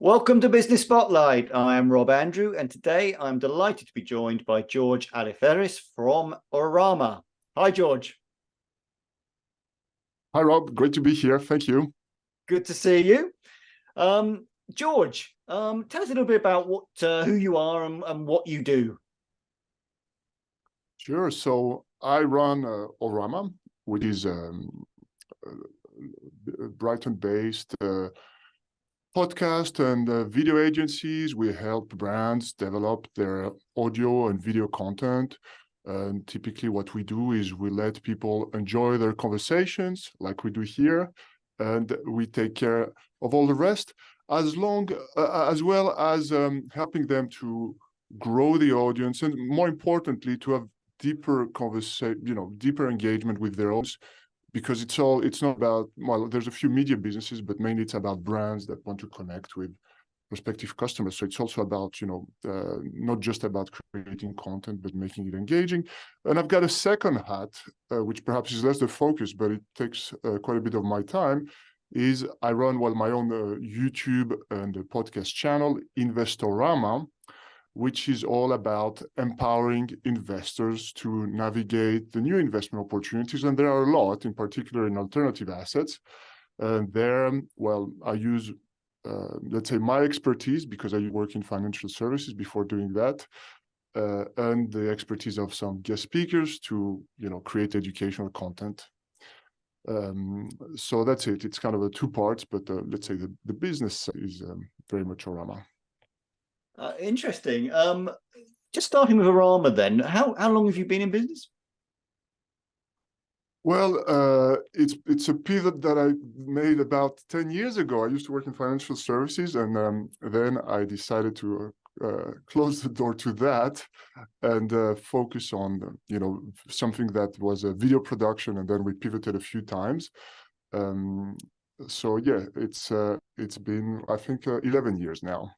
Welcome to Business Spotlight. I am Rob Andrew, and today I'm delighted to be joined by George Aliferis from Orama. Hi, George. Hi, Rob. Great to be here. Thank you. Good to see you. George, tell us a little bit about who you are and what you do. Sure. So I run Orama, which is a Brighton-based podcast and video agencies. We help brands develop their audio and video content. And typically what we do is we let people enjoy their conversations like we do here, and we take care of all the rest, as well as helping them to grow the audience, and more importantly, to have deeper conversation, deeper engagement with their audience. Because it's not about, well, there's a few media businesses, but mainly it's about brands that want to connect with prospective customers. So it's also about, not just about creating content, but making it engaging. And I've got a second hat, which perhaps is less the focus, but it takes quite a bit of my time, is I run my own YouTube and podcast channel, Investorama, which is all about empowering investors to navigate the new investment opportunities. And there are a lot, in particular in alternative assets. And there, I use, let's say, my expertise, because I work in financial services before doing that, and the expertise of some guest speakers to, create educational content. So that's it. It's kind of a two parts, but let's say the business is very much Orama. Interesting. Just starting with Orama then, how long have you been in business? Well, it's a pivot that I made about 10 years ago. I used to work in financial services, and then I decided to close the door to that and focus on, something that was a video production, and then we pivoted a few times. So yeah, it's been, I think, 11 years now.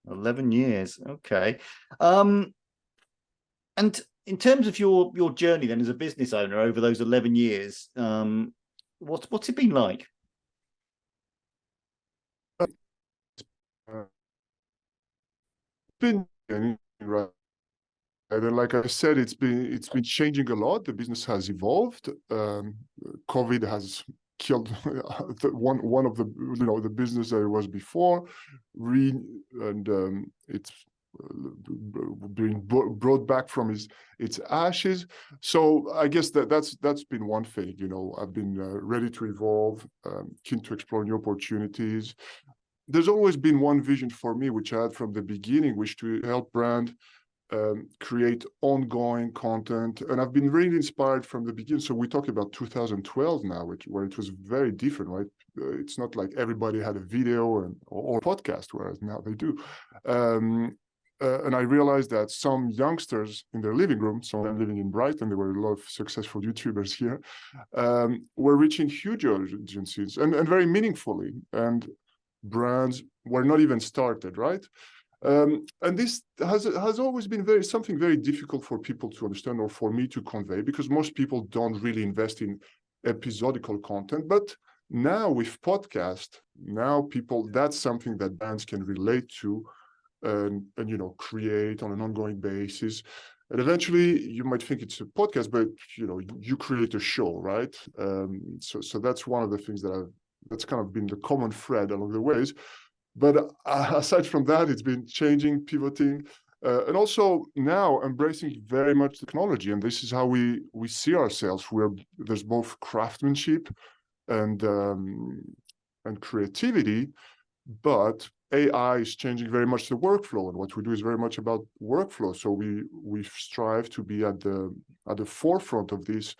11 years. Okay. And in terms of your journey then as a business owner over those 11 years, what's it been like? Been right. And like I said, it's been changing a lot. The business has evolved. COVID has killed one of the business that it was before, and it's being brought back from its ashes. So I guess that's been one thing. I've been ready to evolve, keen to explore new opportunities. There's always been one vision for me, which I had from the beginning, which to help brand create ongoing content. And I've been really inspired from the beginning. So we talk about 2012 now, where it was very different, right? It's not like everybody had a video or podcast, whereas now they do. And I realized that some youngsters in their living room, some of them living in Brighton, there were a lot of successful YouTubers here, were reaching huge audiences and very meaningfully. And brands were not even started, right? And this has always been something very difficult for people to understand, or for me to convey, because most people don't really invest in episodical content. But now with podcast, that's something that brands can relate to and create on an ongoing basis. And eventually you might think it's a podcast, but you create a show, right? So that's one of the things that's kind of been the common thread along the ways. But aside from that, it's been changing, pivoting, and also now embracing very much technology. And this is how we see ourselves, where there's both craftsmanship and creativity, but AI is changing very much the workflow, and what we do is very much about workflow. So we strive to be at the forefront of this,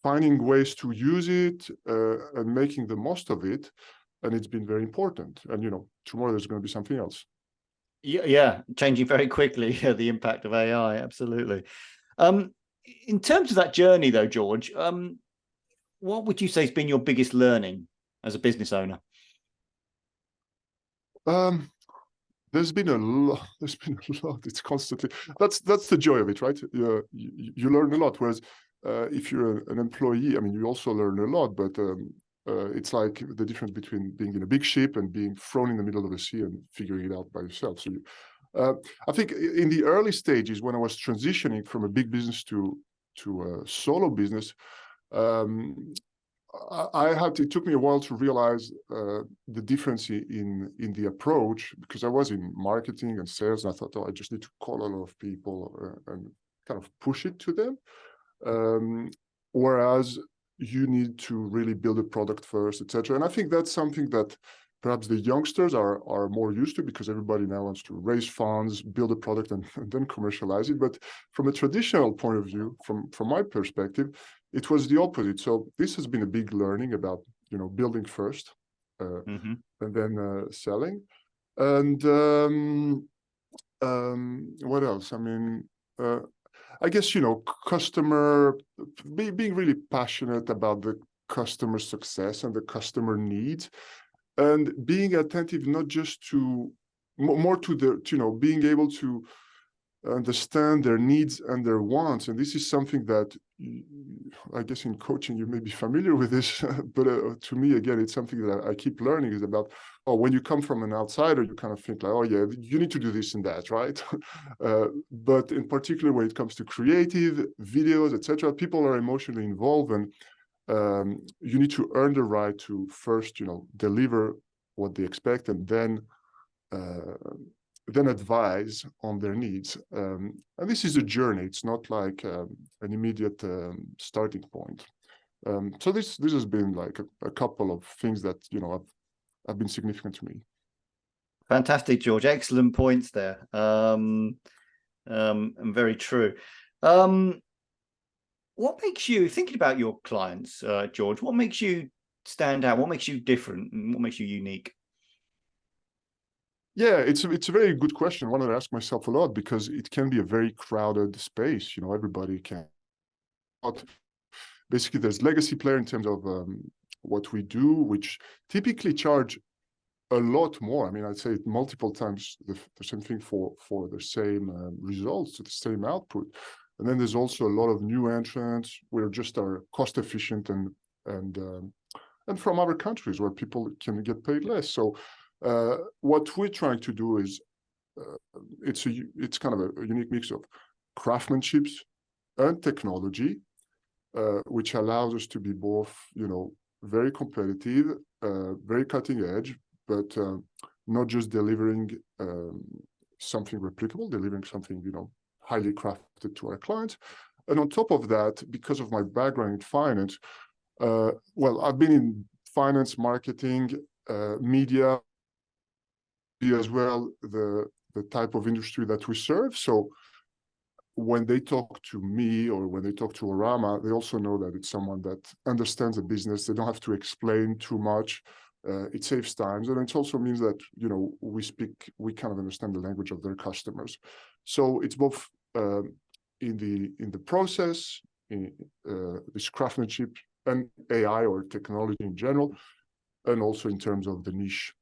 finding ways to use it and making the most of it. And it's been very important. And, tomorrow there's going to be something else. Yeah, changing very quickly, the impact of AI, absolutely. In terms of that journey, though, George, what would you say has been your biggest learning as a business owner? There's been a lot. It's constantly. That's the joy of it, right? You learn a lot. Whereas if you're an employee, I mean, you also learn a lot, but It's like the difference between being in a big ship and being thrown in the middle of the sea and figuring it out by yourself. So I think in the early stages, when I was transitioning from a big business to a solo business, it took me a while to realize the difference in the approach, because I was in marketing and sales, and I thought, oh, I just need to call a lot of people and kind of push it to them. Whereas you need to really build a product first, etc. And I think that's something that perhaps the youngsters are more used to, because everybody now wants to raise funds, build a product, and then commercialize it. But from a traditional point of view, from my perspective, it was the opposite. So this has been a big learning about, building first and then selling. And what else? I mean, I guess, being really passionate about the customer success and the customer needs, and being attentive not just to more to the, being able to understand their needs and their wants. And this is something that I guess in coaching you may be familiar with this, but to me, again, it's something that I keep learning, is about, when you come from an outsider, you kind of think like, oh yeah, you need to do this and that, right? But in particular, when it comes to creative videos, etc., people are emotionally involved, and you need to earn the right to first, deliver what they expect, and then advise on their needs. And this is a journey. It's not like an immediate starting point. So this has been like a couple of things that, have been significant to me. Fantastic, George. Excellent points there. And very true. What makes you, thinking about your clients, George, what makes you stand out? What makes you different? And what makes you unique? Yeah, it's a very good question. One that I ask myself a lot, because it can be a very crowded space. Everybody can. Basically, there's legacy player in terms of what we do, which typically charge a lot more. I mean, I'd say multiple times the same thing for the same results, the same output. And then there's also a lot of new entrants where just are cost efficient and from other countries where people can get paid less. So what we're trying to do is it's kind of a unique mix of craftsmanship and technology, which allows us to be both, very competitive, very cutting edge, but not just delivering something replicable, delivering something, highly crafted to our clients. And on top of that, because of my background in finance, I've been in finance, marketing, media, as well, the type of industry that we serve. So when they talk to me or when they talk to Orama, they also know that it's someone that understands the business. They don't have to explain too much. It saves time, and it also means that we kind of understand the language of their customers. So it's both in the process, in this craftsmanship and AI or technology in general, and also in terms of the niche.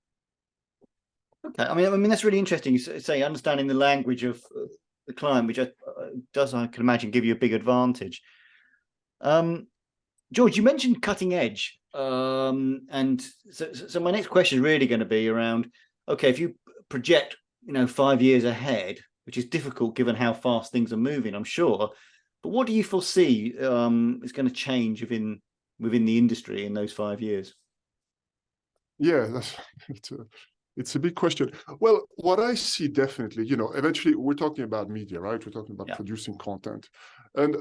Okay, I mean that's really interesting. You say understanding the language of the client, which does, I can imagine, give you a big advantage. George, you mentioned cutting edge, and so my next question is really going to be around, okay, if you project 5 years ahead, which is difficult given how fast things are moving, I'm sure, but what do you foresee is going to change within the industry in those 5 years? Yeah, it's a big question. Well, what I see definitely, eventually we're talking about media, right? We're talking about producing content. And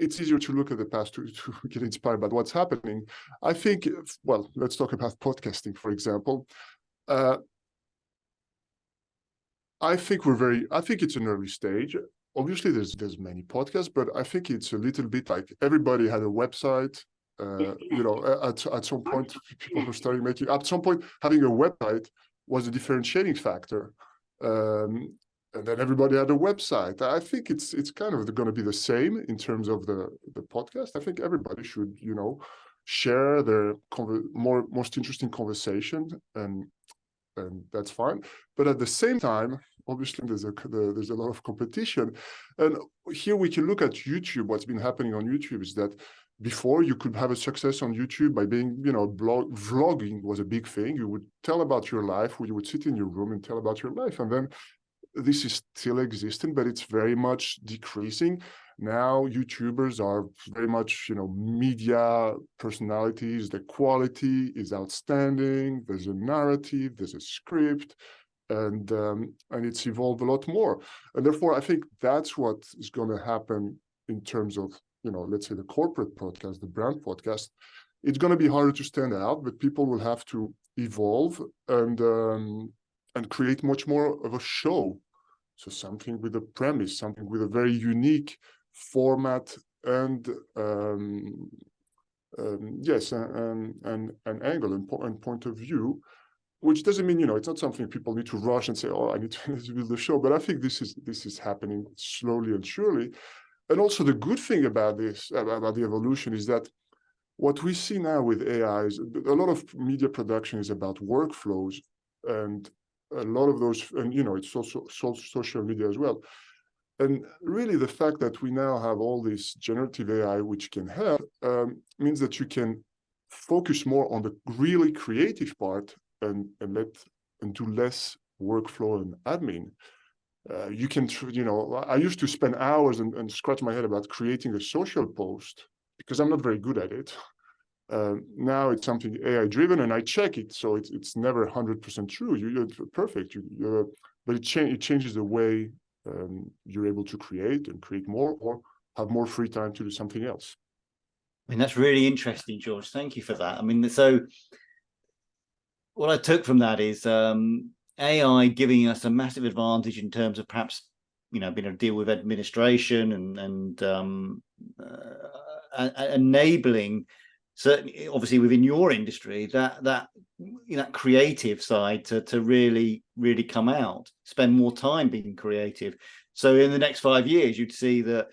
it's easier to look at the past to get inspired by what's happening. I think, well, let's talk about podcasting, for example. I think it's an early stage. Obviously, there's many podcasts, but I think it's a little bit like everybody had a website. At some point, people were starting making. At some point, having a website was a differentiating factor, and then everybody had a website. I think it's kind of going to be the same in terms of the podcast. I think everybody should share their most interesting conversation, and that's fine. But at the same time, obviously there's a lot of competition, and here we can look at YouTube. What's been happening on YouTube is that before you could have a success on YouTube by being, vlogging was a big thing. You would tell about your life, you would sit in your room and tell about your life. And then this is still existing, but it's very much decreasing. Now YouTubers are very much, media personalities. The quality is outstanding. There's a narrative, there's a script, and it's evolved a lot more. And therefore, I think that's what is going to happen in terms of, let's say the corporate podcast, the brand podcast. It's going to be harder to stand out, but people will have to evolve and create much more of a show. So something with a premise, something with a very unique format and yes, and angle and point of view, which doesn't mean, it's not something people need to rush and say, oh, I need to build the show. But I think this is happening slowly and surely. And also the good thing about this, about the evolution, is that what we see now with AI is a lot of media production is about workflows, and a lot of those, and it's also social media as well. And really the fact that we now have all this generative AI which can help means that you can focus more on the really creative part and do less workflow and admin. You can, I used to spend hours and scratch my head about creating a social post because I'm not very good at it. Now it's something AI driven, and I check it, so it's never 100% true. You're perfect, but it changes the way you're able to create more, or have more free time to do something else. I mean, that's really interesting, George. Thank you for that. I mean, so what I took from that is AI giving us a massive advantage in terms of perhaps, being able to deal with administration and enabling, certainly, obviously within your industry, that creative side to really come out, spend more time being creative. So in the next 5 years, you'd see that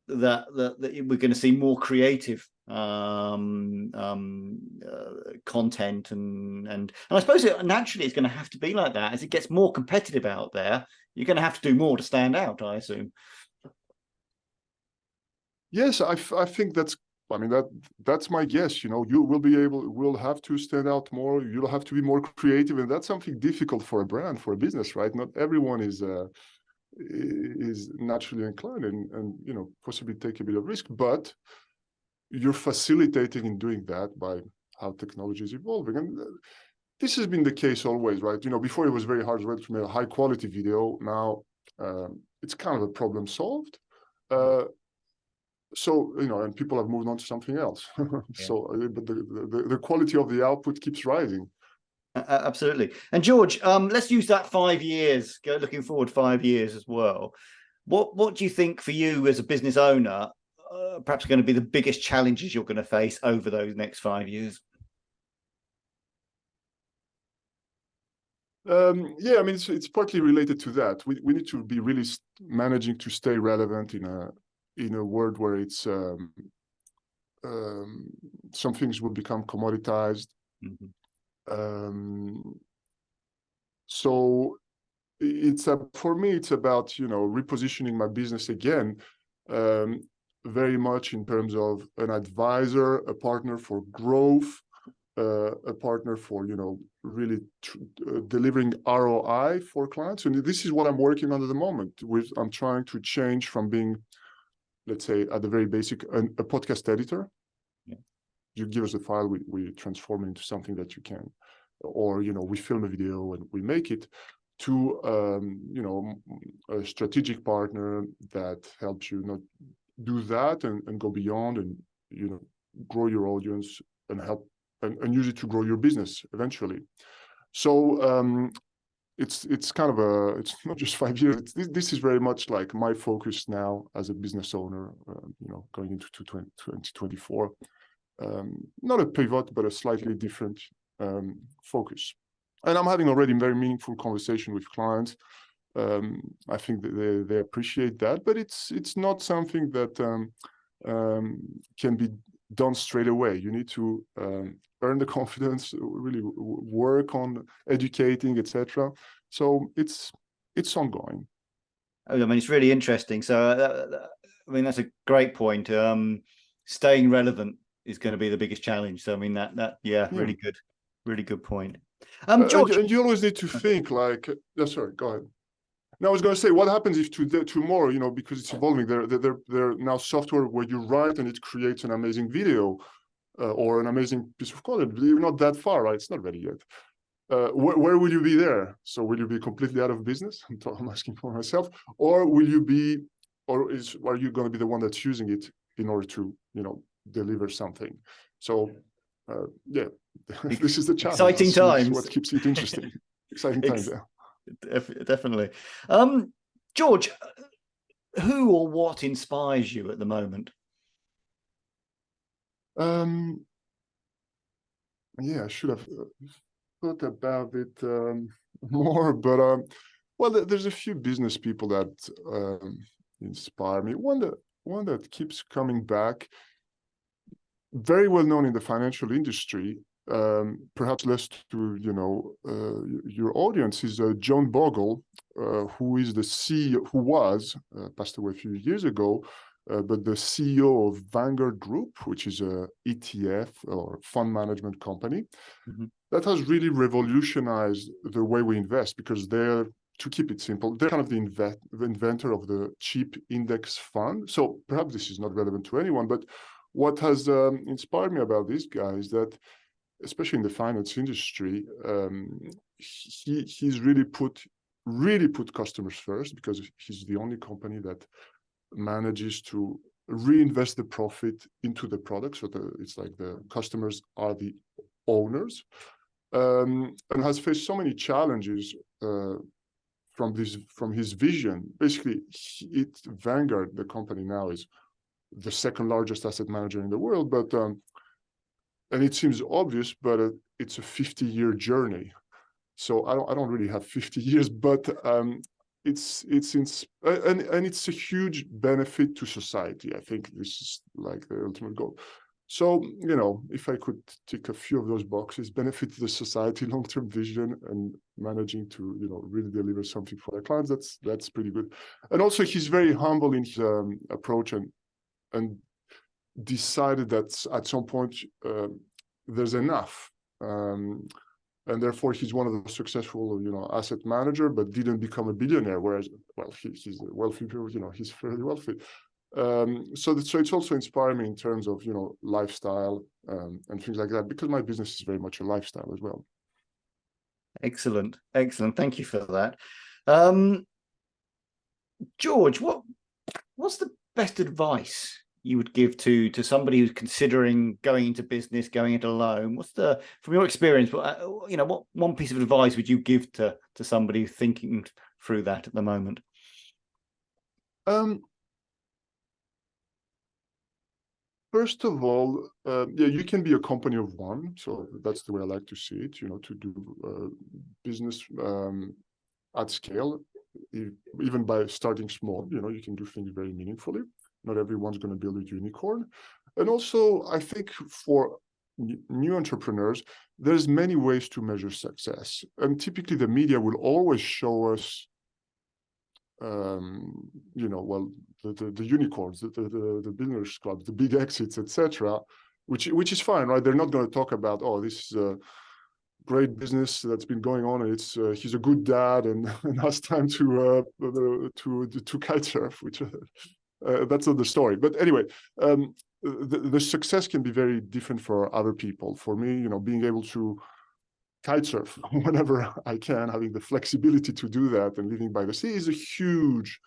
we're going to see more creative content, and I suppose naturally it's going to have to be like that. As it gets more competitive out there, you're going to have to do more to stand out, I assume. Yes, I think that's my guess. We'll have to stand out more. You'll have to be more creative, and that's something difficult for a brand, for a business, right? Not everyone is naturally inclined and possibly take a bit of risk, but you're facilitating in doing that by how technology is evolving. And this has been the case always, right? Before it was very hard to make a high quality video. Now it's kind of a problem solved. So, and people have moved on to something else. Yeah. So, but the quality of the output keeps rising. Absolutely. And George, let's use that 5 years, looking forward 5 years as well. What do you think for you as a business owner, perhaps going to be the biggest challenges you're going to face over those next 5 years? Yeah, I mean, it's partly related to that. We need to be really managing to stay relevant in a world where it's some things will become commoditized. Mm-hmm. So for me, it's about repositioning my business again, very much in terms of an advisor, a partner for growth, a partner for really delivering ROI for clients. And this is what I'm working on at the moment. I'm trying to change from being, let's say, at the very basic, a podcast editor. Yeah. You give us a file, we transform it into something that you can, or we film a video and we make it, to a strategic partner that helps you not do that and go beyond and grow your audience and help and use it to grow your business eventually. So it's kind of it's not just 5 years. This is very much like my focus now as a business owner, going into 2024. Not a pivot, but a slightly different focus. And I'm having already very meaningful conversation with clients. I think that they appreciate that, but it's not something that can be done straight away. You need to earn the confidence, really work on educating, etc. So it's ongoing. I mean, it's really interesting. So, I mean, that's a great point. staying relevant is going to be the biggest challenge. So I mean yeah, Yeah. really good point. And, George, and you always need to think like, sorry, go ahead. Now I was going to say, what happens if tomorrow, you know, because it's evolving, there now software where you write and it creates an amazing video or an amazing piece of code. You're not that far, right? It's not ready yet. Where will you be there? So will you be completely out of business? I'm asking for myself, or will you be, or are you going to be the one that's using it in order to, you know, deliver something? So, yeah, this is the challenge. Exciting This times. what keeps it interesting. Exciting times, yeah. Definitely. George, who or what inspires you at the moment? Yeah, I should have thought about it more, but well, there's a few business people that inspire me. One that keeps coming back, very well known in the financial industry, perhaps less to, you know, your audience, is John Bogle, who is the CEO, who was passed away a few years ago, but the CEO of Vanguard Group, which is a ETF or fund management company. Mm-hmm. That has really revolutionized the way we invest, because they're, to keep it simple, they're kind of the inventor of the cheap index fund. So perhaps this is not relevant to anyone, but what has inspired me about this guy is that, especially in the finance industry, he's really put customers first, because he's the only company that manages to reinvest the profit into the product. So it's like the customers are the owners, and has faced so many challenges from his vision. Basically, Vanguard, the company now, is the second largest asset manager in the world, but and it seems obvious, but it's a 50-year journey. So I don't really have 50 years, but it's a huge benefit to society. I think this is like the ultimate goal. So, you know, if I could tick a few of those boxes, benefit the society, long-term vision, and managing to, you know, really deliver something for their clients, that's pretty good. And also, he's very humble in his approach, and decided that at some point there's enough. And therefore, he's one of the successful, you know, asset manager, but didn't become a billionaire. Whereas, well, he's a wealthy, you know, he's fairly wealthy. So it's also inspiring me in terms of, you know, lifestyle and things like that, because my business is very much a lifestyle as well. Excellent. Thank you for that. George, what's the best advice you would give to somebody who's considering going into business, going it alone? From your experience, you know, what one piece of advice would you give to somebody thinking through that at the moment? First of all, yeah, you can be a company of one. So that's the way I like to see it, you know, to do business at scale, even by starting small. You know, you can do things very meaningfully. Not everyone's going to build a unicorn. And also, I think for new entrepreneurs, there's many ways to measure success. And typically the media will always show us, you know, well, the unicorns, the billionaires clubs, the big exits, etc., which is fine, right? They're not going to talk about, oh, this is a great business that's been going on, and it's he's a good dad and has time to kite surf, which that's not the story. But anyway, the success can be very different for other people. For me, you know, being able to kite surf whenever I can, having the flexibility to do that and living by the sea is a huge,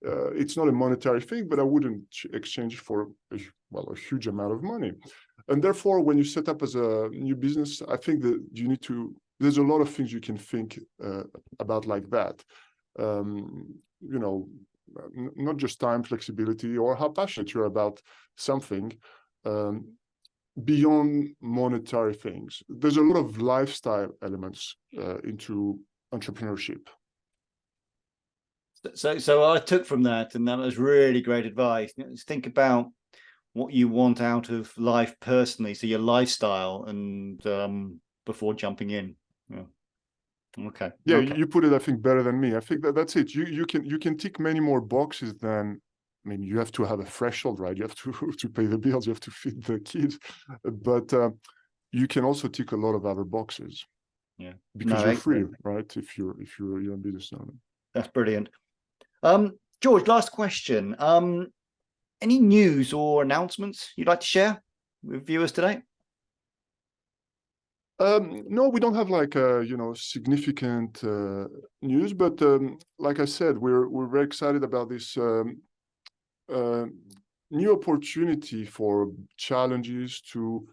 it's not a monetary thing, but I wouldn't exchange it for a huge amount of money. And therefore, when you set up as a new business, I think that you need to, there's a lot of things you can think about like that. You know, not just time, flexibility, or how passionate you're about something. Beyond monetary things, there's a lot of lifestyle elements into entrepreneurship. So I took from that, and that was really great advice. Think about what you want out of life personally, so your lifestyle, and before jumping in. Yeah. Okay. Yeah, okay. you put it, I think, better than me. I think that's it. You can tick many more boxes than I mean, you have to have a threshold, right? You have to pay the bills, you have to feed the kids, but you can also tick a lot of other boxes. Yeah, because no, you're free, excellent. right? If you're a business owner. That's brilliant. George, last question. Any news or announcements you'd like to share with viewers today? No, we don't have like significant news, but like I said, we're very excited about this new opportunity for challenges to,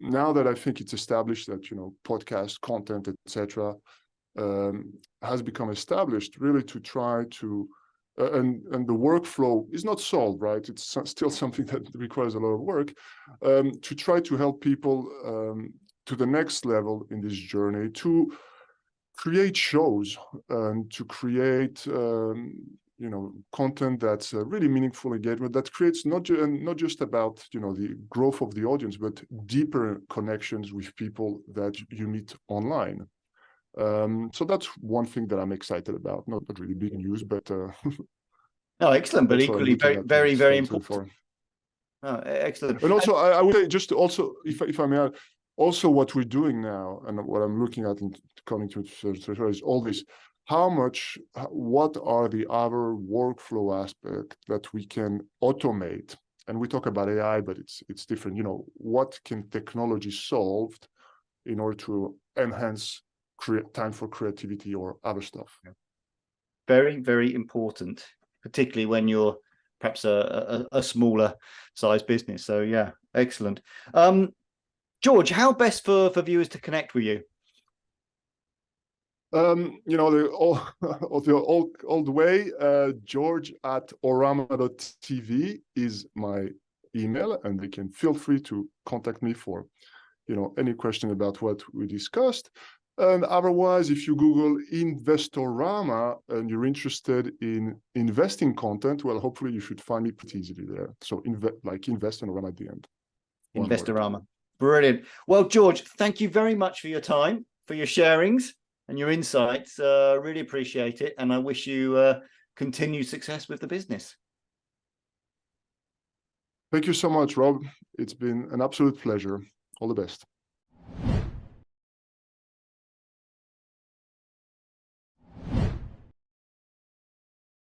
now that I think it's established that podcast content, etc., has become established, really to try to and the workflow is not solved, right? It's still something that requires a lot of work, to try to help people to the next level in this journey, to create shows and to create content that's really meaningful engagement, that creates not just about the growth of the audience, but deeper connections with people that you meet online. So that's one thing that I'm excited about. Not really big news, but no, excellent, but that's what I'm equally looking very, at very, very 2024. important. Oh, excellent. And also, I would say, just also, if I may add, also what we're doing now, and what I'm looking at in coming to is all this. What are the other workflow aspects that we can automate? And we talk about AI, but it's different. What can technology solve in order to enhance time for creativity or other stuff? Very, very important, particularly when you're perhaps a smaller size business. So yeah, excellent. George, how best for viewers to connect with you? The old way, george@orama.tv is my email, and they can feel free to contact me for any question about what we discussed. And otherwise, if you Google Investorama and you're interested in investing content, well, hopefully you should find me pretty easily there. So invest and Orama at the end. Investorama. Brilliant. Well, George, thank you very much for your time, for your sharings and your insights. Really appreciate it. And I wish you continued success with the business. Thank you so much, Rob. It's been an absolute pleasure. All the best.